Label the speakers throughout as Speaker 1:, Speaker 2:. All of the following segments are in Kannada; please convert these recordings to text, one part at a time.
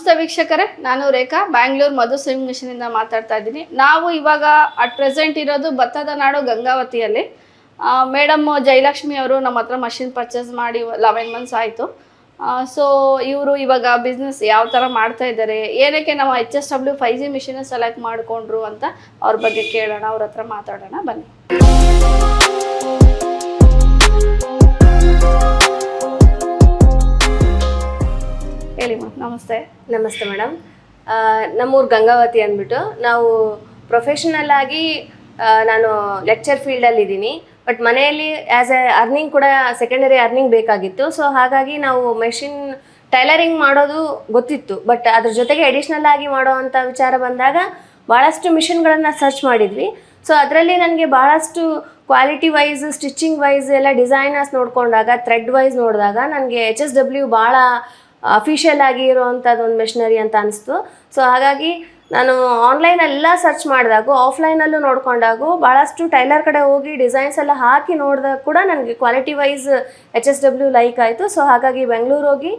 Speaker 1: ನಮಸ್ತೆ ವೀಕ್ಷಕರೇ, ನಾನು ರೇಖಾ ಬ್ಯಾಂಗ್ಳೂರ್ ಮಧು ಸೇವಿಂಗ್ ಮಿಷನ್ ಇಂದ ಮಾತಾಡ್ತಾ ಇದ್ದೀನಿ. ನಾವು ಇವಾಗ ಅಟ್ ಪ್ರೆಸೆಂಟ್ ಇರೋದು ಭತ್ತದ ನಾಡು ಗಂಗಾವತಿಯಲ್ಲಿ. ಮೇಡಮ್ ಜಯಲಕ್ಷ್ಮಿ ಅವರು ನಮ್ಮ ಹತ್ರ ಮಷಿನ್ ಪರ್ಚೇಸ್ ಮಾಡಿ 11 ಮಂತ್ಸ್ ಆಯಿತು. ಸೊ ಇವರು ಇವಾಗ ಬಿಸ್ನೆಸ್ ಯಾವ ಥರ ಮಾಡ್ತಾ ಇದ್ದಾರೆ, ಏನಕ್ಕೆ ನಮ್ಮ HSW 5G ಮಿಷಿನ್ ಸೆಲೆಕ್ಟ್ ಮಾಡಿಕೊಂಡ್ರು ಅಂತ ಅವ್ರ ಬಗ್ಗೆ ಕೇಳೋಣ, ಅವ್ರ ಹತ್ರ ಮಾತಾಡೋಣ ಬನ್ನಿ. ಹೇಳಿ ಮ್ಯಾಮ್. ನಮಸ್ತೆ.
Speaker 2: ನಮಸ್ತೆ ಮೇಡಮ್. ನಮ್ಮೂರು ಗಂಗಾವತಿ ಅಂದ್ಬಿಟ್ಟು ನಾವು ಪ್ರೊಫೆಷನಲ್ ಆಗಿ ನಾನು ಲೆಕ್ಚರ್ ಫೀಲ್ಡಲ್ಲಿ ಇದ್ದೀನಿ. ಬಟ್ ಮನೆಯಲ್ಲಿ ಆ್ಯಸ್ ಎ ಅರ್ನಿಂಗ್ ಕೂಡ ಸೆಕೆಂಡರಿ ಅರ್ನಿಂಗ್ ಬೇಕಾಗಿತ್ತು. ಸೊ ಹಾಗಾಗಿ ನಾವು ಮೆಷಿನ್ ಟೈಲರಿಂಗ್ ಮಾಡೋದು ಗೊತ್ತಿತ್ತು. ಬಟ್ ಅದ್ರ ಜೊತೆಗೆ ಅಡಿಷ್ನಲ್ ಆಗಿ ಮಾಡೋವಂಥ ವಿಚಾರ ಬಂದಾಗ ಭಾಳಷ್ಟು ಮಿಷಿನ್ಗಳನ್ನು ಸರ್ಚ್ ಮಾಡಿದ್ವಿ. ಸೊ ಅದರಲ್ಲಿ ನನಗೆ ಭಾಳಷ್ಟು ಕ್ವಾಲಿಟಿ ವೈಸ್, ಸ್ಟಿಚಿಂಗ್ ವೈಸ್ ಎಲ್ಲ ಡಿಸೈನರ್ಸ್ ನೋಡಿಕೊಂಡಾಗ, ಥ್ರೆಡ್ ವೈಸ್ ನೋಡಿದಾಗ ನನಗೆ HSW ಭಾಳ ಅಫಿಷಿಯಲ್ ಆಗಿ ಇರೋವಂಥದ್ದು ಒಂದು ಮೆಷಿನರಿ ಅಂತ ಅನಿಸ್ತು. ಸೊ ಹಾಗಾಗಿ ನಾನು ಆನ್ಲೈನೆಲ್ಲ ಸರ್ಚ್ ಮಾಡಿದಾಗೂ, ಆಫ್ಲೈನಲ್ಲೂ ನೋಡ್ಕೊಂಡಾಗೂ, ಭಾಳಷ್ಟು ಟೈಲರ್ ಕಡೆ ಹೋಗಿ ಡಿಸೈನ್ಸ್ ಎಲ್ಲ ಹಾಕಿ ನೋಡಿದಾಗ ಕೂಡ ನನಗೆ ಕ್ವಾಲಿಟಿ ವೈಸ್ HSW ಲೈಕ್ ಆಯಿತು. ಸೊ ಹಾಗಾಗಿ ಬೆಂಗಳೂರು ಹೋಗಿ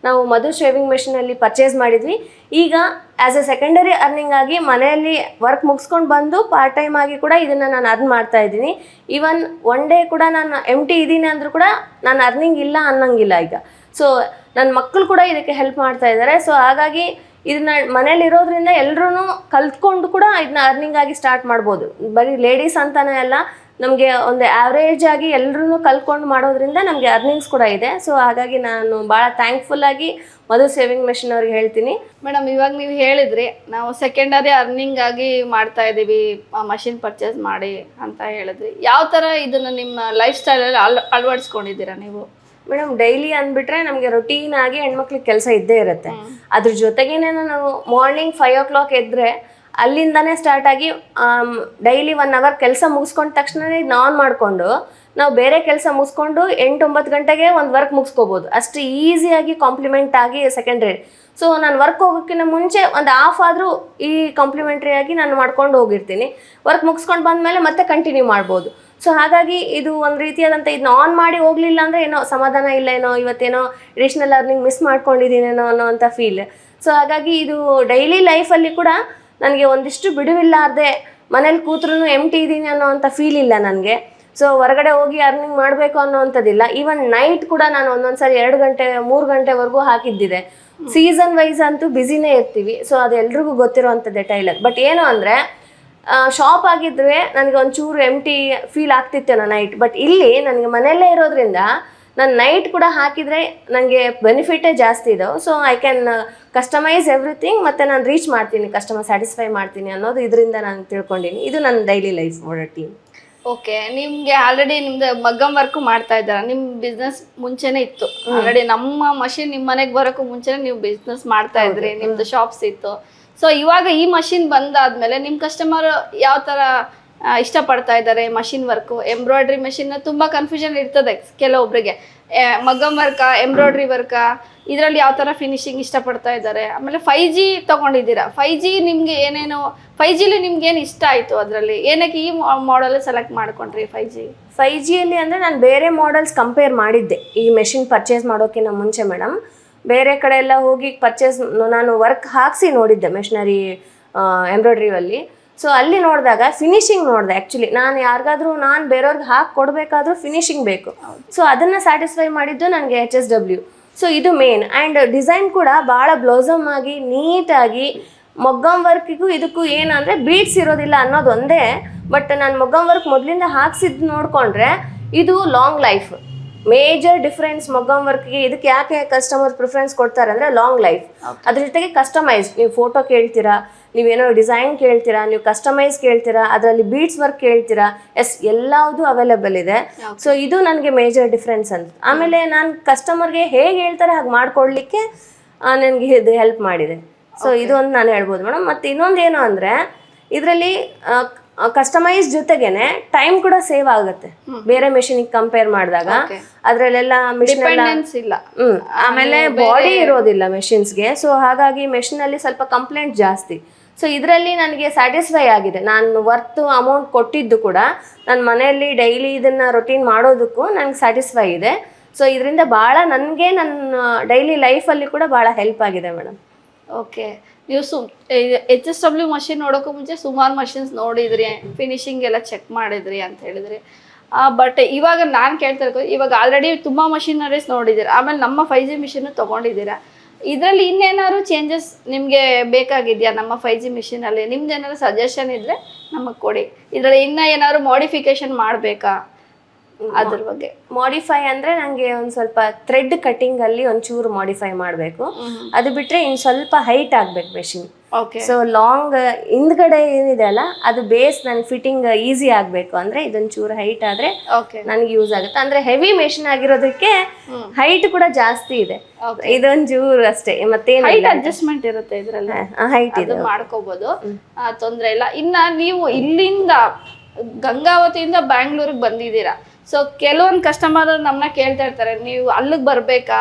Speaker 2: ನಾವು ಮಧು ಶೇವಿಂಗ್ ಮೆಷಿನಲ್ಲಿ ಪರ್ಚೇಸ್ ಮಾಡಿದ್ವಿ. ಈಗ ಆ್ಯಸ್ ಎ ಸೆಕೆಂಡರಿ ಅರ್ನಿಂಗ್ ಆಗಿ ಮನೆಯಲ್ಲಿ ವರ್ಕ್ ಮುಗಿಸ್ಕೊಂಡು ಬಂದು ಪಾರ್ಟ್ ಟೈಮ್ ಆಗಿ ಕೂಡ ಇದನ್ನು ನಾನು ಅರ್ನ್ ಮಾಡ್ತಾ ಇದ್ದೀನಿ. ಈವನ್ ಒನ್ ಡೇ ಕೂಡ ನಾನು ಎಂಟಿ ಇದ್ದೀನಿ ಅಂದರೂ ಕೂಡ ನಾನು ಅರ್ನಿಂಗ್ ಇಲ್ಲ ಅನ್ನೋಂಗಿಲ್ಲ ಈಗ. ಸೊ ನನ್ನ ಮಕ್ಕಳು ಕೂಡ ಇದಕ್ಕೆ ಹೆಲ್ಪ್ ಮಾಡ್ತಾ ಇದ್ದಾರೆ. ಸೊ ಹಾಗಾಗಿ ಇದನ್ನ ಮನೇಲಿ ಇರೋದ್ರಿಂದ ಎಲ್ಲರೂ ಕಲ್ತ್ಕೊಂಡು ಕೂಡ ಇದನ್ನ ಅರ್ನಿಂಗ್ ಆಗಿ ಸ್ಟಾರ್ಟ್ ಮಾಡ್ಬೋದು. ಬರೀ ಲೇಡೀಸ್ ಅಂತಾನೆ ಅಲ್ಲ, ನಮಗೆ ಒಂದು ಆ್ಯಾವ್ರೇಜ್ ಆಗಿ ಎಲ್ಲರೂ ಕಲ್ತ್ಕೊಂಡು ಮಾಡೋದ್ರಿಂದ ನಮಗೆ ಅರ್ನಿಂಗ್ಸ್ ಕೂಡ ಇದೆ. ಸೊ ಹಾಗಾಗಿ ನಾನು ಭಾಳ ಥ್ಯಾಂಕ್ಫುಲ್ ಆಗಿ ಮಧು ಸೇವಿಂಗ್ ಮೆಷಿನ್ ಅವ್ರಿಗೆ ಹೇಳ್ತೀನಿ.
Speaker 1: ಮೇಡಮ್, ಇವಾಗ ನೀವು ಹೇಳಿದ್ರಿ ನಾವು ಸೆಕೆಂಡರಿ ಅರ್ನಿಂಗ್ ಆಗಿ ಮಾಡ್ತಾ ಇದ್ದೀವಿ ಮಷಿನ್ ಪರ್ಚೇಸ್ ಮಾಡಿ ಅಂತ ಹೇಳಿದ್ರಿ. ಯಾವ ಥರ ಇದನ್ನು ನಿಮ್ಮ ಲೈಫ್ ಸ್ಟೈಲಲ್ಲಿ ಅಳವಡಿಸ್ಕೊಂಡಿದ್ದೀರಾ ನೀವು?
Speaker 2: ಮೇಡಮ್, ಡೈಲಿ ಅಂದ್ಬಿಟ್ರೆ ನಮಗೆ ರೊಟೀನ್ ಆಗಿ ಹೆಣ್ಮಕ್ಳಿಗೆ ಕೆಲಸ ಇದ್ದೇ ಇರುತ್ತೆ. ಅದ್ರ ಜೊತೆಗೇನೆ ನಾವು ಮಾರ್ನಿಂಗ್ 5 o'clock ಎದ್ದರೆ ಅಲ್ಲಿಂದನೇ ಸ್ಟಾರ್ಟ್ ಆಗಿ ಡೈಲಿ 1 hour ಕೆಲಸ ಮುಗಿಸ್ಕೊಂಡ ತಕ್ಷಣ ಇದನ್ನ ಆನ್ ಮಾಡಿಕೊಂಡು ನಾವು ಬೇರೆ ಕೆಲಸ ಮುಗಿಸ್ಕೊಂಡು 8-9 ಗಂಟೆಗೆ ಒಂದು ವರ್ಕ್ ಮುಗಿಸ್ಕೋಬೋದು. ಅಷ್ಟು ಈಸಿಯಾಗಿ ಕಾಂಪ್ಲಿಮೆಂಟ್ ಆಗಿ ಸೆಕೆಂಡ್ರಿ. ಸೊ ನಾನು ವರ್ಕ್ ಹೋಗೋಕ್ಕಿಂತ ಮುಂಚೆ ಒಂದು ಹಾಫ್ ಆದರೂ ಈ ಕಾಂಪ್ಲಿಮೆಂಟ್ರಿ ಆಗಿ ನಾನು ಮಾಡ್ಕೊಂಡು ಹೋಗಿರ್ತೀನಿ. ವರ್ಕ್ ಮುಗಿಸ್ಕೊಂಡು ಬಂದಮೇಲೆ ಮತ್ತೆ ಕಂಟಿನ್ಯೂ ಮಾಡ್ಬೋದು. ಸೊ ಹಾಗಾಗಿ ಇದು ಒಂದು ರೀತಿಯಾದಂಥ ಇದನ್ನ ಆನ್ ಮಾಡಿ ಹೋಗಲಿಲ್ಲ ಅಂದರೆ ಏನೋ ಸಮಾಧಾನ ಇಲ್ಲ, ಏನೋ ಇವತ್ತೇನೋ ಅಡಿಷ್ನಲ್ ಅರ್ನಿಂಗ್ ಮಿಸ್ ಮಾಡ್ಕೊಂಡಿದ್ದೀನೇನೋ ಅನ್ನೋ ಅಂಥ ಫೀಲ್. ಸೊ ಹಾಗಾಗಿ ಇದು ಡೈಲಿ ಲೈಫಲ್ಲಿ ಕೂಡ ನನಗೆ ಒಂದಿಷ್ಟು ಬಿಡುವಿಲ್ಲಾರ್ದೆ ಮನೇಲಿ ಕೂತ್ರೂ ಎಂಟಿ ಇದ್ದೀನಿ ಅನ್ನೋ ಅಂಥ ಫೀಲ್ ಇಲ್ಲ ನನಗೆ. ಸೊ ಹೊರಗಡೆ ಹೋಗಿ ಅರ್ನಿಂಗ್ ಮಾಡಬೇಕು ಅನ್ನೋವಂಥದ್ದಿಲ್ಲ. ಈವನ್ ನೈಟ್ ಕೂಡ ನಾನು ಒಂದೊಂದ್ಸರಿ 2 ಗಂಟೆ 3 ಗಂಟೆವರೆಗೂ ಹಾಕಿದ್ದಿದೆ. ಸೀಸನ್ ವೈಸ್ ಅಂತೂ ಬ್ಯುಸಿನೇ ಇರ್ತೀವಿ. ಸೊ ಅದು ಎಲ್ರಿಗೂ ಗೊತ್ತಿರೋವಂಥದ್ದೇ ಟೈಲರ್. ಬಟ್ ಏನು ಅಂದರೆ ಶಾಪ್ ಆಗಿದ್ರೆ ನನಗೆ ಒಂಚೂರು ಎಂಟಿ ಫೀಲ್ ಆಗ್ತಿತ್ತೇನೋ ನೈಟ್. ಬಟ್ ಇಲ್ಲಿ ನನಗೆ ಮನೆಯಲ್ಲೇ ಇರೋದ್ರಿಂದ ನಾನು ನೈಟ್ ಕೂಡ ಹಾಕಿದರೆ ನನಗೆ ಬೆನಿಫಿಟೇ ಜಾಸ್ತಿ ಇದಾವೆ. So I can customise everything, ಮತ್ತು ನಾನು ರೀಚ್ ಮಾಡ್ತೀನಿ, ಕಸ್ಟಮರ್ ಸ್ಯಾಟಿಸ್ಫೈ ಮಾಡ್ತೀನಿ ಅನ್ನೋದು ಇದರಿಂದ ನಾನು ತಿಳ್ಕೊಂಡಿನಿ. ಇದು ನನ್ನ ಡೈಲಿ ಲೈಫ್ ಟೀಮ್.
Speaker 1: ಓಕೆ, ನಿಮಗೆ ಆಲ್ರೆಡಿ ನಿಮ್ದು ಮಗ್ಗಮ್ ವರ್ಕ್ ಮಾಡ್ತಾ ಇದ್ದಾರೆ. ನಿಮ್ಮ ಬಿಸ್ನೆಸ್ ಮುಂಚೆನೇ ಇತ್ತು ಆಲ್ರೆಡಿ. ನಮ್ಮ ಮಷಿನ್ ನಿಮ್ಮ ಮನೆಗೆ ಬರೋಕ್ಕೂ ಮುಂಚೆನೇ ನೀವು ಬಿಸ್ನೆಸ್ ಮಾಡ್ತಾ ಇದ್ರಿ, ನಿಮ್ದು ಶಾಪ್ಸ್ ಇತ್ತು. ಸೊ ಇವಾಗ ಈ ಮಷಿನ್ ಬಂದಾದ್ಮೇಲೆ ನಿಮ್ಮ ಕಸ್ಟಮರ್ ಯಾವ ಥರ ಇಷ್ಟಪಡ್ತಾ ಇದ್ದಾರೆ ಮಷಿನ್ ವರ್ಕು? ಎಂಬ್ರಾಯ್ಡ್ರಿ ಮಷಿನ್ ತುಂಬ ಕನ್ಫ್ಯೂಷನ್ ಇರ್ತದೆ ಕೆಲವೊಬ್ಬರಿಗೆ. ಮಗ್ಗಮ್ ವರ್ಕಾ, ಎಂಬ್ರಾಯ್ಡ್ರಿ ವರ್ಕಾ, ಇದರಲ್ಲಿ ಯಾವ ಥರ ಫಿನಿಶಿಂಗ್ ಇಷ್ಟಪಡ್ತಾ ಇದ್ದಾರೆ? ಆಮೇಲೆ 5G ತೊಗೊಂಡಿದ್ದೀರಾ. 5G ನಿಮಗೆ ಏನೇನು 5Gಲಿ ನಿಮ್ಗೆ ಏನು ಇಷ್ಟ ಆಯಿತು? ಅದರಲ್ಲಿ ಏನಕ್ಕೆ ಈ ಮಾಡೆಲ್ ಸೆಲೆಕ್ಟ್ ಮಾಡ್ಕೊಂಡ್ರಿ
Speaker 2: 5Gಯಲ್ಲಿ ಅಂದರೆ ನಾನು ಬೇರೆ ಮಾಡೆಲ್ಸ್ ಕಂಪೇರ್ ಮಾಡಿದ್ದೆ ಈ ಮೆಷಿನ್ ಪರ್ಚೇಸ್ ಮಾಡೋಕ್ಕಿಂತ ಮುಂಚೆ ಮೇಡಮ್. ಬೇರೆ ಕಡೆ ಎಲ್ಲ ಹೋಗಿ ಪರ್ಚೇಸ್ ನಾನು ವರ್ಕ್ ಹಾಕಿಸಿ ನೋಡಿದ್ದೆ ಮೆಷಿನರಿ ಎಂಬ್ರಾಯ್ಡ್ರಿಯಲ್ಲಿ. ಸೊ ಅಲ್ಲಿ ನೋಡಿದಾಗ ಫಿನಿಶಿಂಗ್ ನೋಡಿದೆ. ಆ್ಯಕ್ಚುಲಿ ನಾನು ಯಾರಿಗಾದ್ರೂ ನಾನು ಬೇರೆಯವ್ರಿಗೆ ಹಾಕಿ ಕೊಡಬೇಕಾದ್ರೂ ಫಿನಿಶಿಂಗ್ ಬೇಕು. ಸೊ ಅದನ್ನು ಸ್ಯಾಟಿಸ್ಫೈ ಮಾಡಿದ್ದು ನನಗೆ HSW. ಸೊ ಇದು ಮೇನ್. ಆ್ಯಂಡ್ ಡಿಸೈನ್ ಕೂಡ ಭಾಳ ಬ್ಲೌಸಮ್ ಆಗಿ ನೀಟಾಗಿ, ಮೊಗ್ಗಮ್ ವರ್ಕಿಗೂ ಇದಕ್ಕೂ ಏನಂದರೆ ಬೀಡ್ಸ್ ಇರೋದಿಲ್ಲ ಅನ್ನೋದು ಒಂದೇ. ಬಟ್ ನಾನು ಮೊಗ್ಗಮ್ ವರ್ಕ್ ಮೊದಲಿಂದ ಹಾಕ್ಸಿದ್ದು ನೋಡಿಕೊಂಡ್ರೆ ಇದು ಲಾಂಗ್ ಲೈಫ್. ಮೇಜರ್ ಡಿಫ್ರೆನ್ಸ್ ಮೊಗ್ಗಮ್ ವರ್ಕ್ಗೆ ಇದಕ್ಕೆ ಯಾಕೆ ಕಸ್ಟಮರ್ ಪ್ರಿಫರೆನ್ಸ್ ಕೊಡ್ತಾರೆ ಅಂದರೆ ಲಾಂಗ್ ಲೈಫ್. ಅದ್ರ ಜೊತೆಗೆ ಕಸ್ಟಮೈಸ್, ನೀವು ಫೋಟೋ ಕೇಳ್ತೀರಾ, ನೀವೇನೋ ಡಿಸೈನ್ ಕೇಳ್ತೀರಾ, ನೀವು ಕಸ್ಟಮೈಸ್ ಕೇಳ್ತೀರಾ, ಅದರಲ್ಲಿ ಬೀಡ್ಸ್ ವರ್ಕ್ ಕೇಳ್ತೀರಾ, ಎಲ್ಲವುದು ಅವೈಲೇಬಲ್ ಇದೆ. ಸೊ ಇದು ನನಗೆ ಮೇಜರ್ ಡಿಫ್ರೆನ್ಸ್ ಅಂತ. ಆಮೇಲೆ ನಾನು ಕಸ್ಟಮರ್ಗೆ ಹೇಗೆ ಹೇಳ್ತಾರೆ ಹಾಗೆ ಮಾಡಿಕೊಡ್ಲಿಕ್ಕೆ ನನಗೆ ಇದು ಹೆಲ್ಪ್ ಮಾಡಿದೆ. ಸೊ ಇದು ಒಂದು ನಾನು ಹೇಳ್ಬೋದು ಮೇಡಮ್. ಮತ್ತು ಇನ್ನೊಂದು ಏನು ಅಂದರೆ ಇದರಲ್ಲಿ ಕಸ್ಟಮೈಸ್ ಜೊತೆಗೇನೆ ಟೈಮ್ ಕೂಡ ಸೇವ್ ಆಗುತ್ತೆ ಬೇರೆ ಮೆಷಿನಿಗೆ ಕಂಪೇರ್ ಮಾಡಿದಾಗ. ಅದರಲ್ಲೆಲ್ಲ ಮಿಷಿನ್
Speaker 1: ಇಲ್ಲ,
Speaker 2: ಆಮೇಲೆ ಬಾಡಿ ಇರೋದಿಲ್ಲ ಮೆಷಿನ್ಸ್ಗೆ. ಸೊ ಹಾಗಾಗಿ ಮೆಷಿನಲ್ಲಿ ಸ್ವಲ್ಪ ಕಂಪ್ಲೇಂಟ್ ಜಾಸ್ತಿ. ಸೊ ಇದರಲ್ಲಿ ನನಗೆ ಸ್ಯಾಟಿಸ್ಫೈ ಆಗಿದೆ. ನಾನು ವರ್ತ್ ಅಮೌಂಟ್ ಕೊಟ್ಟಿದ್ದು ಕೂಡ ನನ್ನ ಮನೆಯಲ್ಲಿ ಡೈಲಿ ಇದನ್ನು ರೊಟೀನ್ ಮಾಡೋದಕ್ಕೂ ನನಗೆ ಸ್ಯಾಟಿಸ್ಫೈ ಇದೆ. ಸೊ ಇದರಿಂದ ಭಾಳ ನನಗೆ ನನ್ನ ಡೈಲಿ ಲೈಫಲ್ಲಿ ಕೂಡ ಭಾಳ ಹೆಲ್ಪ್ ಆಗಿದೆ ಮೇಡಮ್.
Speaker 1: ಓಕೆ. ನೀವು HSW ಮಷಿನ್ ನೋಡೋಕ್ಕೂ ಮುಂಚೆ ಸುಮಾರು ಮಷಿನ್ಸ್ ನೋಡಿದ್ರಿ, ಫಿನಿಶಿಂಗ್ ಎಲ್ಲ ಚೆಕ್ ಮಾಡಿದ್ರಿ ಅಂತ ಹೇಳಿದ್ರಿ. ಬಟ್ ಇವಾಗ ನಾನು ಕೇಳ್ತಾ ಇರೋದು, ಇವಾಗ ಆಲ್ರೆಡಿ ತುಂಬ ಮಷಿನರೀಸ್ ನೋಡಿದ್ದೀರಾ, ಆಮೇಲೆ ನಮ್ಮ 5G ಮಿಷಿನ್ ತೊಗೊಂಡಿದ್ದೀರಾ. ಇದರಲ್ಲಿ ಇನ್ನೇನಾದ್ರು ಚೇಂಜಸ್ ನಿಮಗೆ ಬೇಕಾಗಿದೆಯಾ ನಮ್ಮ 5G ಮಿಷಿನಲ್ಲಿ? ನಿಮ್ದು ಏನಾದ್ರು ಸಜೆಷನ್ ಇದ್ದರೆ ನಮಗೆ ಕೊಡಿ. ಇದರಲ್ಲಿ ಇನ್ನೂ ಏನಾದ್ರು ಮಾಡಿಫಿಕೇಶನ್ ಮಾಡಬೇಕಾ ಅದ್ರ ಬಗ್ಗೆ?
Speaker 2: ಮಾಡಿಫೈ ಅಂದ್ರೆ ನಂಗೆ ಒಂದ್ ಸ್ವಲ್ಪ ಥ್ರೆಡ್ ಕಟಿಂಗ್ ಅಲ್ಲಿ ಒಂಚೂರು ಮಾಡಿಫೈ ಮಾಡಬೇಕು. ಅದು ಬಿಟ್ರೆ ಇನ್ ಸ್ವಲ್ಪ ಹೈಟ್ ಆಗ್ಬೇಕು ಮೆಷಿನ್.
Speaker 1: ಓಕೆ.
Speaker 2: ಸೊ ಲಾಂಗ್ ಹಿಂದ್ಗಡೆ ಏನಿದೆ ಅಲ್ಲ ಅದು ಬೇಸ್ ನನ್ಗೆ ಫಿಟ್ಟಿಂಗ್ ಈಸಿ ಆಗ್ಬೇಕು ಅಂದ್ರೆ ಇದೊಂಚೂರು ಹೈಟ್ ಆದ್ರೆ
Speaker 1: ಓಕೆ
Speaker 2: ನನಗೆ ಯೂಸ್ ಆಗುತ್ತೆ. ಅಂದ್ರೆ ಹೆವಿ ಮೆಷಿನ್ ಆಗಿರೋದಕ್ಕೆ ಹೈಟ್ ಕೂಡ ಜಾಸ್ತಿ ಇದೆ. ಇದೊಂಚೂರು ಅಷ್ಟೇ, ಮತ್ತೆ
Speaker 1: ಹೈಟ್ ಅಡ್ಜಸ್ಟ್ಮೆಂಟ್ ಇರುತ್ತೆ ಇದರಲ್ಲಿ,
Speaker 2: ಹೈಟ್
Speaker 1: ಇದು ಮಾಡ್ಕೋಬಹುದು, ತೊಂದರೆ ಇಲ್ಲ. ಇನ್ನ ನೀವು ಇಲ್ಲಿಂದ ಗಂಗಾವತಿಯಿಂದ ಬ್ಯಾಂಗ್ಳೂರಿಗೆ ಬಂದಿದ್ದೀರಾ. ಸೊ ಕೆಲವೊಂದು ಕಸ್ಟಮರ್ ನಮ್ಮನ್ನ ಕೇಳ್ತಾ ಇರ್ತಾರೆ, ನೀವು ಅಲ್ಲಿಗೆ ಬರಬೇಕಾ,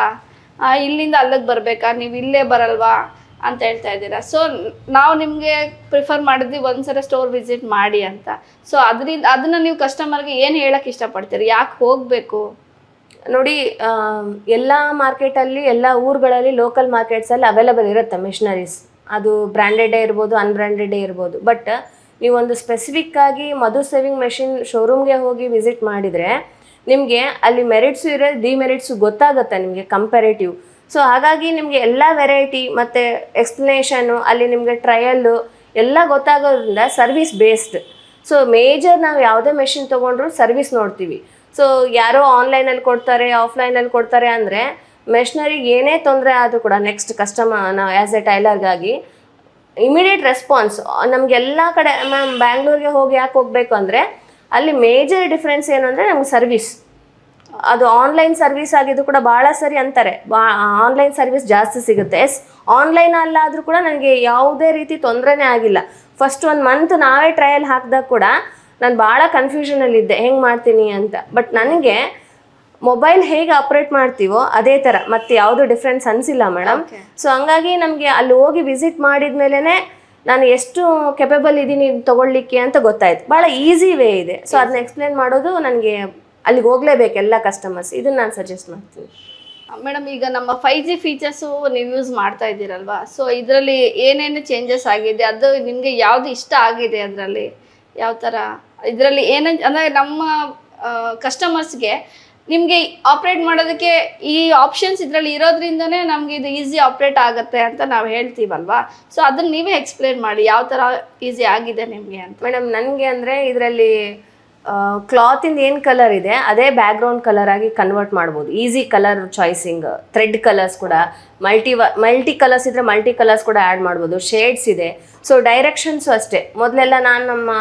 Speaker 1: ಇಲ್ಲಿಂದ ಅಲ್ಲಿಗೆ ಬರಬೇಕಾ, ನೀವು ಇಲ್ಲೇ ಬರಲ್ವಾ ಅಂತ ಹೇಳ್ತಾ ಇದ್ದೀರಾ. ಸೊ ನಾವು ನಿಮಗೆ ಪ್ರಿಫರ್ ಮಾಡಿದ್ವಿ ಒಂದ್ಸಲ ಸ್ಟೋರ್ ವಿಸಿಟ್ ಮಾಡಿ ಅಂತ. ಸೊ ಅದನ್ನ ನೀವು ಕಸ್ಟಮರ್ಗೆ ಏನು ಹೇಳಕ್ಕೆ ಇಷ್ಟಪಡ್ತೀರಿ, ಯಾಕೆ ಹೋಗಬೇಕು?
Speaker 2: ನೋಡಿ, ಎಲ್ಲ ಮಾರ್ಕೆಟಲ್ಲಿ ಎಲ್ಲ ಊರುಗಳಲ್ಲಿ ಲೋಕಲ್ ಮಾರ್ಕೆಟ್ಸಲ್ಲಿ ಅವೈಲಬಲ್ ಇರುತ್ತೆ ಮಿಷನರೀಸ್. ಅದು ಬ್ರ್ಯಾಂಡೆಡೇ ಇರ್ಬೋದು, ಅನ್ಬ್ರ್ಯಾಂಡೆಡೇ ಇರ್ಬೋದು. ಬಟ್ ನೀವೊಂದು ಸ್ಪೆಸಿಫಿಕ್ ಆಗಿ ಮಧು ಸೇವಿಂಗ್ ಮೆಷಿನ್ ಶೋರೂಮ್ಗೆ ಹೋಗಿ ವಿಸಿಟ್ ಮಾಡಿದರೆ ನಿಮಗೆ ಅಲ್ಲಿ ಮೆರಿಟ್ಸು ಇರೋ ಡಿಮೆರಿಟ್ಸು ಗೊತ್ತಾಗುತ್ತೆ ನಿಮಗೆ ಕಂಪ್ಯಾರೇಟಿವ್. ಸೊ ಹಾಗಾಗಿ ನಿಮಗೆ ಎಲ್ಲ ವೆರೈಟಿ ಮತ್ತು ಎಕ್ಸ್ಪ್ಲನೇಷನು ಅಲ್ಲಿ ನಿಮಗೆ ಟ್ರಯಲ್ಲು ಎಲ್ಲ ಗೊತ್ತಾಗೋದ್ರಿಂದ ಸರ್ವಿಸ್ ಬೇಸ್ಡ್. ಸೊ ಮೇಜರ್ ನಾವು ಯಾವುದೇ ಮೆಷಿನ್ ತೊಗೊಂಡ್ರು ಸರ್ವಿಸ್ ನೋಡ್ತೀವಿ. ಸೊ ಯಾರೋ ಆನ್ಲೈನಲ್ಲಿ ಕೊಡ್ತಾರೆ, ಆಫ್ಲೈನಲ್ಲಿ ಕೊಡ್ತಾರೆ ಅಂದರೆ ಮೆಷಿನರಿಗೆ ಏನೇ ತೊಂದರೆ ಆದರೂ ಕೂಡ ನೆಕ್ಸ್ಟ್ ಕಸ್ಟಮರ್ ನಾವು ಆ್ಯಸ್ ಎ ಟೈಲರ್ಗಾಗಿ ಇಮಿಡಿಯೇಟ್ ರೆಸ್ಪಾನ್ಸ್. ನಮಗೆಲ್ಲ ಕಡೆ ಮ್ಯಾಮ್ ಬ್ಯಾಂಗ್ಳೂರಿಗೆ ಹೋಗಿ ಯಾಕೆ ಹೋಗಬೇಕು ಅಂದರೆ ಅಲ್ಲಿ ಮೇಜರ್ ಡಿಫ್ರೆನ್ಸ್ ಏನು ಅಂದರೆ ನಮ್ಗೆ ಸರ್ವಿಸ್. ಅದು ಆನ್ಲೈನ್ ಸರ್ವಿಸ್ ಆಗಿದ್ದು ಕೂಡ ಭಾಳ ಸರಿ ಅಂತಾರೆ, ಆನ್ಲೈನ್ ಸರ್ವಿಸ್ ಜಾಸ್ತಿ ಸಿಗುತ್ತೆ. ಎಸ್, ಆನ್ಲೈನ್ ಅಲ್ಲಾದರೂ ಕೂಡ ನನಗೆ ಯಾವುದೇ ರೀತಿ ತೊಂದರೆನೇ ಆಗಿಲ್ಲ. ಫಸ್ಟ್ 1 ಮಂತ್ ನಾವೇ ಟ್ರಯಲ್ ಹಾಕಿದಾಗ ಕೂಡ ನಾನು ಭಾಳ ಕನ್ಫ್ಯೂಷನಲ್ಲಿದ್ದೆ ಹೆಂಗೆ ಮಾಡ್ತೀನಿ ಅಂತ. ಬಟ್ ನನಗೆ ಮೊಬೈಲ್ ಹೇಗೆ ಆಪ್ರೇಟ್ ಮಾಡ್ತೀವೋ ಅದೇ ಥರ ಮತ್ತೆ ಯಾವುದು ಡಿಫ್ರೆನ್ಸ್ ಅನಿಸಿಲ್ಲ ಮೇಡಮ್. ಸೊ ಹಂಗಾಗಿ ನಮಗೆ ಅಲ್ಲಿ ಹೋಗಿ ವಿಸಿಟ್ ಮಾಡಿದ ಮೇಲೇ ನಾನು ಎಷ್ಟು ಕೆಪೇಬಲ್ ಇದ್ದೀನಿ ತೊಗೊಳ್ಲಿಕ್ಕೆ ಅಂತ ಗೊತ್ತಾಯ್ತು. ಭಾಳ ಈಸಿ ವೇ ಇದೆ. ಸೊ ಅದನ್ನ ಎಕ್ಸ್ಪ್ಲೇನ್ ಮಾಡೋದು ನನಗೆ ಅಲ್ಲಿಗೆ ಹೋಗಲೇಬೇಕು ಎಲ್ಲ ಕಸ್ಟಮರ್ಸ್. ಇದನ್ನು ನಾನು ಸಜೆಸ್ಟ್ ಮಾಡ್ತೀನಿ.
Speaker 1: ಮೇಡಮ್, ಈಗ ನಮ್ಮ 5G ಫೀಚರ್ಸು ನೀವು ಯೂಸ್ ಮಾಡ್ತಾ ಇದ್ದೀರಲ್ವಾ, ಸೊ ಇದರಲ್ಲಿ ಏನೇನು ಚೇಂಜಸ್ ಆಗಿದೆ, ಅದು ನಿಮಗೆ ಯಾವುದು ಇಷ್ಟ ಆಗಿದೆ, ಅದರಲ್ಲಿ ಯಾವ ಥರ, ಇದರಲ್ಲಿ ಏನೇನು ಅಂದರೆ ನಮ್ಮ ಕಸ್ಟಮರ್ಸ್ಗೆ ನಿಮಗೆ ಆಪ್ರೇಟ್ ಮಾಡೋದಕ್ಕೆ ಈ ಆಪ್ಷನ್ಸ್ ಇದರಲ್ಲಿ ಇರೋದ್ರಿಂದನೇ ನಮಗೆ ಇದು ಈಸಿ ಆಪ್ರೇಟ್ ಆಗುತ್ತೆ ಅಂತ ನಾವು ಹೇಳ್ತೀವಲ್ವಾ. ಸೊ ಅದನ್ನು ನೀವೇ ಎಕ್ಸ್ಪ್ಲೇನ್ ಮಾಡಿ ಯಾವ ಥರ ಈಸಿ ಆಗಿದೆ ನಿಮಗೆ ಅಂತ.
Speaker 2: ಮೇಡಮ್, ನನಗೆ ಅಂದರೆ ಇದರಲ್ಲಿ ಕ್ಲಾತಿಂದ ಏನು ಕಲರ್ ಇದೆ ಅದೇ ಬ್ಯಾಕ್ಗ್ರೌಂಡ್ ಕಲರ್ ಆಗಿ ಕನ್ವರ್ಟ್ ಮಾಡ್ಬೋದು. ಈಸಿ ಕಲರ್ ಚಾಯ್ಸಿಂಗ್, ಥ್ರೆಡ್ ಕಲರ್ಸ್ ಕೂಡ ಮಲ್ಟಿ ಕಲರ್ಸ್ ಇದ್ರೆ ಮಲ್ಟಿ ಕಲರ್ಸ್ ಕೂಡ ಆ್ಯಡ್ ಮಾಡ್ಬೋದು. ಶೇಡ್ಸ್ ಇದೆ. ಸೊ ಡೈರೆಕ್ಷನ್ಸು ಅಷ್ಟೇ. ಮೊದಲೆಲ್ಲ ನಾನು ನಮ್ಮ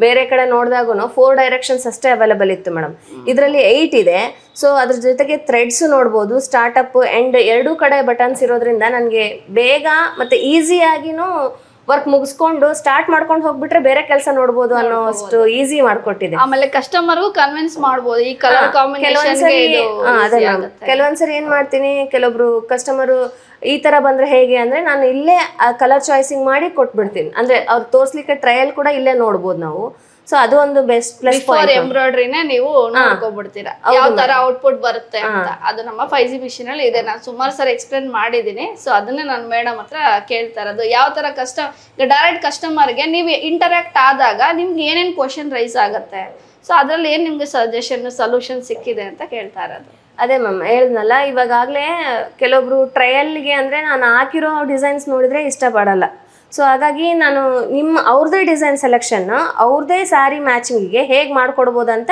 Speaker 2: ಬೇರೆ ಕಡೆ ನೋಡಿದಾಗೂ 4 ಡೈರೆಕ್ಷನ್ಸ್ ಅಷ್ಟೇ ಅವೈಲಬಲ್ ಇತ್ತು ಮೇಡಮ್. ಇದರಲ್ಲಿ 8 ಇದೆ. ಸೊ ಅದ್ರ ಜೊತೆಗೆ ಥ್ರೆಡ್ಸು ನೋಡ್ಬೋದು. ಸ್ಟಾರ್ಟಪ್ ಎಂಡ್ ಎರಡೂ ಕಡೆ ಬಟನ್ಸ್ ಇರೋದ್ರಿಂದ ನನಗೆ ಬೇಗ ಮತ್ತು ಈಸಿಯಾಗಿನೂ ವರ್ಕ್ ಮುಗಿಸ್ಕೊಂಡು ಸ್ಟಾರ್ಟ್ ಮಾಡ್ಕೊಂಡು ಹೋಗ್ಬಿಟ್ರೆ ಬೇರೆ ಕೆಲಸ ನೋಡ್ಬೋದು ಅನ್ನೋ ಅಷ್ಟು ಈಸಿ ಮಾಡ್ಕೊಟ್ಟಿದೆ.
Speaker 1: ಆಮೇಲೆ ಕಸ್ಟಮರ್ಗೂ ಕನ್ವಿನ್ಸ್ ಮಾಡ್ಬೋದು ಈ ಕಲರ್ ಕಾಂಬಿನೇಷನ್.
Speaker 2: ಕೆಲವೊಂದ್ಸರಿ ಏನ್ ಮಾಡ್ತೀನಿ, ಕೆಲವೊಬ್ರು ಕಸ್ಟಮರು ಈ ತರ ಬಂದ್ರೆ ಹೇಗೆ ಅಂದ್ರೆ ನಾನು ಇಲ್ಲೇ ಕಲರ್ ಚಾಯ್ಸಿಂಗ್ ಮಾಡಿ ಕೊಟ್ಬಿಡ್ತೀನಿ. ಅಂದ್ರೆ ಅವ್ರು ತೋರ್ಸ್ಲಿಕ್ಕೆ ಟ್ರಯಲ್ ಕೂಡ ಇಲ್ಲೇ ನೋಡ್ಬೋದು ನಾವು. ಸೊ ಅದು ಒಂದು ಬೆಸ್ಟ್ ಪ್ಲಸ್ ಪಾಯಿಂಟ್.
Speaker 1: ಎಂಬ್ರಾಯ್ಡ್ರಿನೇ ನೀವು ನೋಡ್ಕೊಬಿಡ್ತೀರಾ ಯಾವ ತರ ಔಟ್ಪುಟ್ ಬರುತ್ತೆ ಅಂತ. ಅದು ನಮ್ಮ 5G ಮಿಷಿನ್ ಅಲ್ಲಿ ಇದೆ. ನಾನು ಸುಮಾರು ಸರಿ ಎಕ್ಸ್ಪ್ಲೇನ್ ಮಾಡಿದ್ದೀನಿ. ಸೊ ಅದನ್ನ ನಾನು ಮೇಡಮ್ ಹತ್ರ ಕೇಳ್ತಾ ಇರೋದು, ಯಾವ ತರ ಡೈರೆಕ್ಟ್ ಕಸ್ಟಮರ್ಗೆ ನೀವು ಇಂಟರಾಕ್ಟ್ ಆದಾಗ ನಿಮ್ಗೆ ಏನೇನು ಕ್ವಶನ್ ರೈಸ್ ಆಗುತ್ತೆ, ಸೊ ಅದ್ರಲ್ಲಿ ಏನ್ ನಿಮ್ಗೆ ಸಜೆಷನ್ ಸೊಲ್ಯೂಷನ್ ಸಿಕ್ಕಿದೆ ಅಂತ ಕೇಳ್ತಾ ಇರೋದು.
Speaker 2: ಅದೇ ಮ್ಯಾಮ್ ಹೇಳಿದ್ನಲ್ಲ, ಇವಾಗಲೇ ಕೆಲವೊಬ್ರು ಟ್ರಯಲ್ಗೆ ಅಂದರೆ ನಾನು ಹಾಕಿರೋ ಡಿಸೈನ್ಸ್ ನೋಡಿದರೆ ಇಷ್ಟಪಡಲ್ಲ. ಸೊ ಹಾಗಾಗಿ ನಾನು ಅವ್ರದ್ದೇ ಡಿಸೈನ್ ಸೆಲೆಕ್ಷನ್, ಅವ್ರದ್ದೇ ಸ್ಯಾರಿ ಮ್ಯಾಚಿಂಗಿಗೆ ಹೇಗೆ ಮಾಡ್ಕೊಡ್ಬೋದಂತ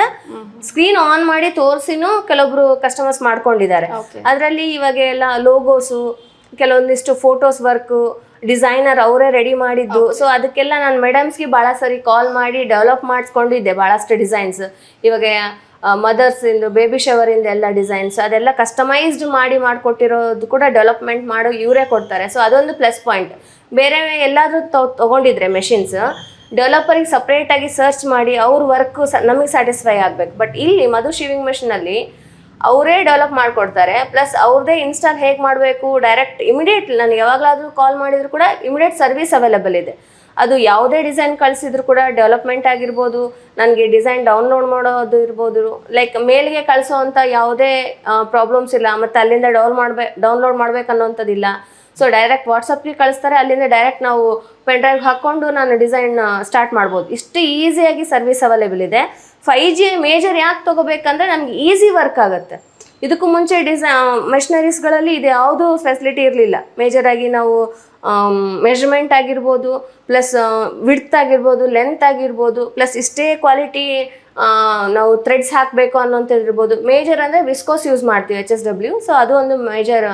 Speaker 2: ಸ್ಕ್ರೀನ್ ಆನ್ ಮಾಡಿ ತೋರಿಸಿನೂ ಕೆಲವೊಬ್ರು ಕಸ್ಟಮರ್ಸ್ ಮಾಡ್ಕೊಂಡಿದ್ದಾರೆ. ಅದರಲ್ಲಿ ಇವಾಗ ಎಲ್ಲ ಲೋಗೋಸು, ಕೆಲವೊಂದಿಷ್ಟು ಫೋಟೋಸ್ ವರ್ಕು, ಡಿಸೈನರ್ ಅವರೇ ರೆಡಿ ಮಾಡಿದ್ದು. ಸೊ ಅದಕ್ಕೆಲ್ಲ ನಾನು ಮೇಡಮ್ಸ್ಗೆ ಭಾಳ ಸರಿ ಕಾಲ್ ಮಾಡಿ ಡೆವಲಪ್ ಮಾಡಿಸ್ಕೊಂಡಿದ್ದೆ ಭಾಳಷ್ಟು ಡಿಸೈನ್ಸ್. ಇವಾಗ ಮದರ್ಸ್ ಇಂದು ಬೇಬಿ ಶವರ್ ಇಂದ ಎಲ್ಲ ಡಿಸೈನ್ಸ್ ಅದೆಲ್ಲ ಕಸ್ಟಮೈಸ್ಡ್ ಮಾಡಿಕೊಟ್ಟಿರೋದು ಕೂಡ ಡೆವಲಪ್ಮೆಂಟ್ ಮಾಡೋ ಇವರೇ ಕೊಡ್ತಾರೆ. ಸೊ ಅದೊಂದು ಪ್ಲಸ್ ಪಾಯಿಂಟ್. ಬೇರೆ ಎಲ್ಲಾದರೂ ತೊಗೊಂಡಿದ್ರೆ ಮೆಷಿನ್ಸ್ ಡೆವಲಪರಿಗೆ ಸಪ್ರೇಟಾಗಿ ಸರ್ಚ್ ಮಾಡಿ ಅವ್ರ ವರ್ಕು ನಮಗೆ ಸ್ಯಾಟಿಸ್ಫೈ ಆಗಬೇಕು. ಬಟ್ ಇಲ್ಲಿ ಮಧು ಶೇವಿಂಗ್ ಮೆಷಿನಲ್ಲಿ ಅವರೇ ಡೆವಲಪ್ ಮಾಡಿಕೊಡ್ತಾರೆ. ಪ್ಲಸ್ ಅವ್ರದ್ದೇ ಇನ್ಸ್ಟಾಲ್ ಹೇಗೆ ಮಾಡಬೇಕು ಡೈರೆಕ್ಟ್ ಇಮಿಡಿಯೇಟ್ ನನಗೆ ಯಾವಾಗಲಾದರೂ ಕಾಲ್ ಮಾಡಿದ್ರು ಕೂಡ ಇಮಿಡಿಯೇಟ್ ಸರ್ವಿಸ್ ಅವೈಲೇಬಲ್ ಇದೆ. ಅದು ಯಾವುದೇ ಡಿಸೈನ್ ಕಳಿಸಿದ್ರು ಕೂಡ ಡೆವಲಪ್ಮೆಂಟ್ ಆಗಿರ್ಬೋದು, ನನಗೆ ಡಿಸೈನ್ ಡೌನ್ಲೋಡ್ ಮಾಡೋದು ಇರ್ಬೋದು, ಲೈಕ್ ಮೇಲ್ಗೆ ಕಳಿಸೋ ಅಂಥ ಯಾವುದೇ ಪ್ರಾಬ್ಲಮ್ಸ್ ಇಲ್ಲ. ಮತ್ತು ಅಲ್ಲಿಂದ ಡೌನ್ಲೋಡ್ ಮಾಡ್ಬೇಕನ್ನೋಂಥದ್ದಿಲ್ಲ. ಸೊ ಡೈರೆಕ್ಟ್ ವಾಟ್ಸಪ್ಗೆ ಕಳಿಸ್ತಾರೆ, ಅಲ್ಲಿಂದ ಡೈರೆಕ್ಟ್ ನಾವು ಪೆನ್ ಡ್ರೈವ್ ಹಾಕ್ಕೊಂಡು ನಾನು ಡಿಸೈನ್ ಸ್ಟಾರ್ಟ್ ಮಾಡ್ಬೋದು. ಇಷ್ಟು ಈಸಿಯಾಗಿ ಸರ್ವಿಸ್ ಅವೈಲೇಬಲ್ ಇದೆ. 5G ಮೇಜರ್ ಯಾಕೆ ತೊಗೋಬೇಕಂದ್ರೆ ನಮ್ಗೆ ಈಸಿ ವರ್ಕ್ ಆಗುತ್ತೆ. ಇದಕ್ಕೂ ಮುಂಚೆ ಮೆಷಿನರೀಸ್ಗಳಲ್ಲಿ ಇದು ಯಾವುದೂ ಫೆಸಿಲಿಟಿ ಇರಲಿಲ್ಲ. ಮೇಜರಾಗಿ ನಾವು ಮೆಷರ್ಮೆಂಟ್ ಆಗಿರ್ಬೋದು, ಪ್ಲಸ್ ವಿಡ್ತ್ ಆಗಿರ್ಬೋದು, ಲೆಂತ್ ಆಗಿರ್ಬೋದು, ಪ್ಲಸ್ ಇಷ್ಟೇ ಕ್ವಾಲಿಟಿ ನಾವು ಥ್ರೆಡ್ಸ್ ಹಾಕಬೇಕು ಅನ್ನೋಂಥದ್ದು ಇರ್ಬೋದು. ಮೇಜರ್ ಅಂದರೆ ವಿಸ್ಕೋಸ್ ಯೂಸ್ ಮಾಡ್ತೀವಿ HSW. ಸೊ ಅದು ಒಂದು ಮೇಜರ್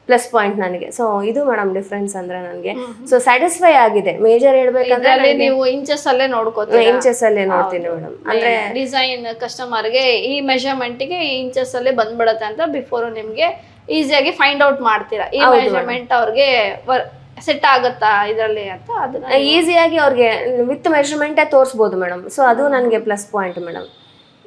Speaker 2: ಪ್ಲಸ್ ಪಾಯಿಂಟ್ ನನಗೆ. ಸೊ ಇದು ಮೇಡಮ್ ಡಿಫ್ರೆನ್ಸ್ ಅಂದ್ರೆ ನನಗೆ. ಸೊ ಸ್ಯಾಟಿಸ್ಫೈ ಆಗಿದೆ. ಮೇಜರ್ ಹೇಳ್ಬೇಕಂದ್ರೆ
Speaker 1: ನೀವು ಇಂಚಸ್ ಅಲ್ಲೇ ನೋಡ್ಕೋತೀರಾ?
Speaker 2: ಇಂಚಸ್ ಅಲ್ಲೇ ನೋಡ್ತೀನಿ ಮೇಡಮ್. ಅಂದ್ರೆ
Speaker 1: ಡಿಸೈನ್ ಕಸ್ಟಮರ್ಗೆ ಈ ಮೆಜರ್ಮೆಂಟ್ಗೆ ಈ ಇಂಚಸ್ ಅಲ್ಲೇ ಬಂದ್ಬಿಡತ್ತೆ ಅಂತ ಬಿಫೋರ್ ನಿಮ್ಗೆ ಈಸಿಯಾಗಿ ಫೈಂಡ್ ಔಟ್ ಮಾಡ್ತೀರಾ. ಈ ಮೆಜರ್ಮೆಂಟ್ ಅವ್ರಿಗೆ ಸೆಟ್ ಆಗುತ್ತಾ ಇದರಲ್ಲಿ ಅಂತ ಅದನ್ನ
Speaker 2: ಈಸಿಯಾಗಿ ಅವ್ರಿಗೆ ವಿತ್ ಮೆಜರ್ಮೆಂಟೇ ತೋರಿಸ್ಬೋದು ಮೇಡಮ್. ಸೊ ಅದು ನನಗೆ ಪ್ಲಸ್ ಪಾಯಿಂಟ್ ಮೇಡಮ್.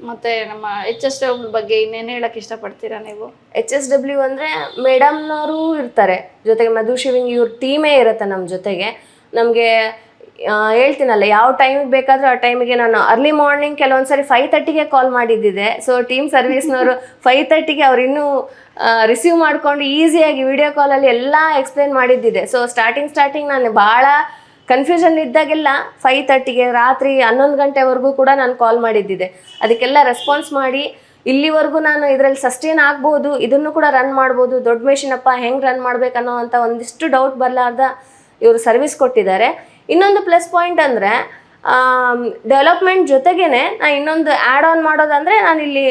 Speaker 1: ಮತ್ತೆ ನಮ್ಮ HSW ಬಗ್ಗೆ ಇನ್ನೇನು ಹೇಳಕ್ ಇಷ್ಟಪಡ್ತೀರಾ ನೀವು?
Speaker 2: HSW ಅಂದರೆ ಮೇಡಮ್ನವರು ಇರ್ತಾರೆ ಜೊತೆಗೆ, ಮಧು ಶಿವಿಂಗ್ ಇವ್ರ ಟೀಮೇ ಇರುತ್ತೆ ನಮ್ಮ ಜೊತೆಗೆ. ನಮಗೆ ಹೇಳ್ತೀನಲ್ಲ, ಯಾವ ಟೈಮಿಗೆ ಬೇಕಾದರೂ ಆ ಟೈಮಿಗೆ ನಾನು ಅರ್ಲಿ ಮಾರ್ನಿಂಗ್ ಕೆಲವೊಂದ್ಸರಿ 5:30ಗೆ ಕಾಲ್ ಮಾಡಿದ್ದಿದೆ. ಸೊ ಟೀಮ್ ಸರ್ವಿಸ್ನವರು 5:30ಗೆ ಅವ್ರು ಇನ್ನೂ ರಿಸೀವ್ ಮಾಡ್ಕೊಂಡು ಈಸಿಯಾಗಿ ವಿಡಿಯೋ ಕಾಲಲ್ಲಿ ಎಲ್ಲ ಎಕ್ಸ್ಪ್ಲೇನ್ ಮಾಡಿದ್ದಿದೆ. ಸೊ ಸ್ಟಾರ್ಟಿಂಗ್ ನಾನು ಭಾಳ ಕನ್ಫ್ಯೂಷನ್ ಇದ್ದಾಗೆಲ್ಲ 5:30ಗೆ ರಾತ್ರಿ 11 ಗಂಟೆವರೆಗೂ ಕೂಡ ನಾನು ಕಾಲ್ ಮಾಡಿದ್ದಿದೆ. ಅದಕ್ಕೆಲ್ಲ ರೆಸ್ಪಾನ್ಸ್ ಮಾಡಿ ಇಲ್ಲಿವರೆಗೂ ನಾನು ಇದರಲ್ಲಿ ಸಸ್ಟೈನ್ ಆಗ್ಬೋದು, ಇದನ್ನು ಕೂಡ ರನ್ ಮಾಡ್ಬೋದು. ದೊಡ್ಡ ಮೆಷಿನಪ್ಪ ಹೆಂಗೆ ರನ್ ಮಾಡ್ಬೇಕನ್ನೋ ಅಂತ ಒಂದಿಷ್ಟು ಡೌಟ್ ಬರಲಾರ್ದ ಇವರು ಸರ್ವಿಸ್ ಕೊಟ್ಟಿದ್ದಾರೆ. ಇನ್ನೊಂದು ಪ್ಲಸ್ ಪಾಯಿಂಟ್ ಅಂದರೆ ಡೆವಲಪ್ಮೆಂಟ್ ಜೊತೆಗೇನೆ ನಾನು ಇನ್ನೊಂದು ಆ್ಯಡ್ ಆನ್ ಮಾಡೋದಂದರೆ ನಾನಿಲ್ಲಿ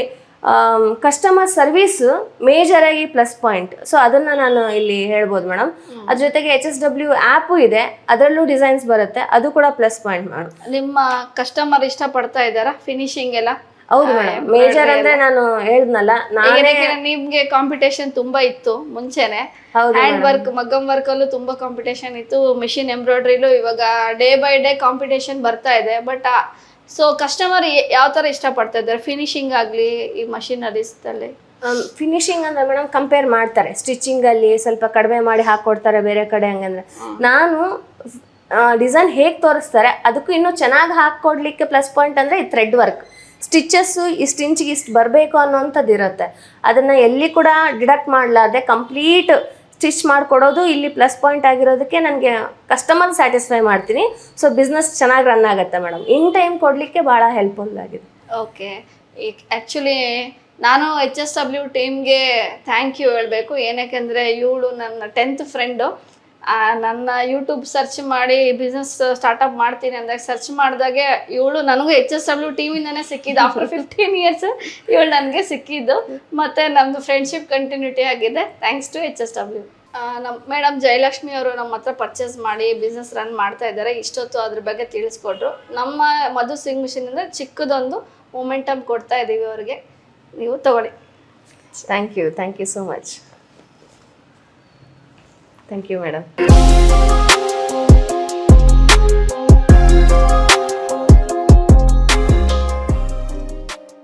Speaker 2: ಕಸ್ಟಮರ್ ಸರ್ವಿಸ್ ಮೇಜರಾಗಿ ಪ್ಲಸ್ ಪಾಯಿಂಟ್. ಸೊ ಅದನ್ನು ನಾನು ಇಲ್ಲಿ ಹೇಳ್ಬೋದು ಮೇಡಮ್. ಅದ್ರ ಜೊತೆಗೆ HSW ಆ್ಯಪು ಇದೆ, ಅದರಲ್ಲೂ ಡಿಸೈನ್ಸ್ ಬರುತ್ತೆ, ಅದು ಕೂಡ ಪ್ಲಸ್ ಪಾಯಿಂಟ್ ಮೇಡಮ್.
Speaker 1: ನಿಮ್ಮ ಕಸ್ಟಮರ್ ಇಷ್ಟಪಡ್ತಾ ಇದ್ದಾರಾ ಫಿನಿಶಿಂಗ್ ಎಲ್ಲ?
Speaker 2: ಹೌದು ಮೇಡಮ್. ಮೇಜರ್ ಅಂದ್ರೆ ನಾನು ಹೇಳಿದ್ನಲ್ಲ,
Speaker 1: ನಿಮ್ಗೆ ಕಾಂಪಿಟೇಷನ್ ತುಂಬಾ ಇತ್ತು ಮುಂಚೆನೆ. ಹ್ಯಾಂಡ್ ವರ್ಕ್, ಮಗ್ಗಂ ವರ್ಕ್ ಅಲ್ಲೂ ತುಂಬಾ ಕಾಂಪಿಟೇಷನ್ ಇತ್ತು. ಮಿಷಿನ್ ಎಂಬ್ರಾಯ್ಡ್ರಿಲೂ ಇವಾಗ ಡೇ ಬೈ ಡೇ ಕಾಂಪಿಟೇಷನ್ ಬರ್ತಾ ಇದೆ. ಬಟ್ ಸೊ ಕಸ್ಟಮರ್ ಯಾವ ತರ ಇಷ್ಟಪಡ್ತಾ ಇದ್ದಾರೆ ಫಿನಿಶಿಂಗ್ ಆಗ್ಲಿ ಈ ಮಷಿನರೀಸ್ ಅಲ್ಲಿ?
Speaker 2: ಫಿನಿಶಿಂಗ್ ಅಂದ್ರೆ ಮೇಡಮ್ ಕಂಪೇರ್ ಮಾಡ್ತಾರೆ. ಸ್ಟಿಚಿಂಗ್ ಅಲ್ಲಿ ಸ್ವಲ್ಪ ಕಡಿಮೆ ಮಾಡಿ ಹಾಕೊಡ್ತಾರೆ ಬೇರೆ ಕಡೆ. ಹಂಗಂದ್ರೆ ನಾನು ಡಿಸೈನ್ ಹೇಗೆ ತೋರಿಸ್ತಾರೆ ಅದಕ್ಕೂ ಇನ್ನೂ ಚೆನ್ನಾಗಿ ಹಾಕೊಡ್ಲಿಕ್ಕೆ ಪ್ಲಸ್ ಪಾಯಿಂಟ್ ಅಂದ್ರೆ ಈ ಥ್ರೆಡ್ ವರ್ಕ್. ಸ್ಟಿಚಸ್ಸು ಇಷ್ಟು ಇಂಚಿಗೆ ಇಷ್ಟು ಬರಬೇಕು ಅನ್ನೋಂಥದ್ದು ಇರುತ್ತೆ. ಅದನ್ನು ಎಲ್ಲಿ ಕೂಡ ಡಿಡಕ್ಟ್ ಮಾಡಲಾರ್ದೆ ಕಂಪ್ಲೀಟ್ ಸ್ಟಿಚ್ ಮಾಡಿಕೊಡೋದು ಇಲ್ಲಿ ಪ್ಲಸ್ ಪಾಯಿಂಟ್ ಆಗಿರೋದಕ್ಕೆ ನನಗೆ ಕಸ್ಟಮರ್ ಸ್ಯಾಟಿಸ್ಫೈ ಮಾಡ್ತೀನಿ. ಸೊ ಬಿಸ್ನೆಸ್ ಚೆನ್ನಾಗಿ ರನ್ ಆಗುತ್ತೆ ಮೇಡಮ್. ಇನ್ ಟೈಮ್ ಕೊಡಲಿಕ್ಕೆ ಭಾಳ ಹೆಲ್ಪ್ಫುಲ್ ಆಗಿದೆ.
Speaker 1: ಓಕೆ, ಆ್ಯಕ್ಚುಲಿ ನಾನು HSW ಟೀಮ್ಗೆ ಥ್ಯಾಂಕ್ ಯು ಹೇಳಬೇಕು. ಏನಕ್ಕೆಂದರೆ ಇವಳು ನನ್ನ 10th ಫ್ರೆಂಡು. ನನ್ನ ಯೂಟ್ಯೂಬ್ ಸರ್ಚ್ ಮಾಡಿ ಬಿಸ್ನೆಸ್ ಸ್ಟಾರ್ಟಪ್ ಮಾಡ್ತೀನಿ ಅಂದಾಗ ಸರ್ಚ್ ಮಾಡಿದಾಗೆ ಇವಳು ನನಗೂ HSW ಟೀಮಿಂದನೇ ಸಿಕ್ಕಿದ್ದು. ಆಫ್ಟರ್ 15 years ಇವಳು ನನಗೆ ಸಿಕ್ಕಿದ್ದು. ಮತ್ತು ನಮ್ಮದು ಫ್ರೆಂಡ್ಶಿಪ್ ಕಂಟಿನ್ಯೂಟಿ ಆಗಿದೆ ಥ್ಯಾಂಕ್ಸ್ ಟು HSW. ನಮ್ಮ ಮೇಡಮ್ ಜಯಲಕ್ಷ್ಮಿ ಅವರು ನಮ್ಮ ಹತ್ರ ಪರ್ಚೇಸ್ ಮಾಡಿ ಬಿಸ್ನೆಸ್ ರನ್ ಮಾಡ್ತಾ ಇದ್ದಾರೆ. ಇಷ್ಟೊತ್ತು ಅದ್ರ ಬಗ್ಗೆ ತಿಳಿಸ್ಕೊಟ್ರು. ನಮ್ಮ ಮಧು ಸಿಂಗ್ ಮಿಷಿನಿಂದ ಚಿಕ್ಕದೊಂದು ಮೊಮೆಂಟಮ್ ಕೊಡ್ತಾ ಇದ್ದೀವಿ ಅವ್ರಿಗೆ, ನೀವು ತಗೊಳ್ಳಿ.
Speaker 2: Thank you so much. Thank you madam.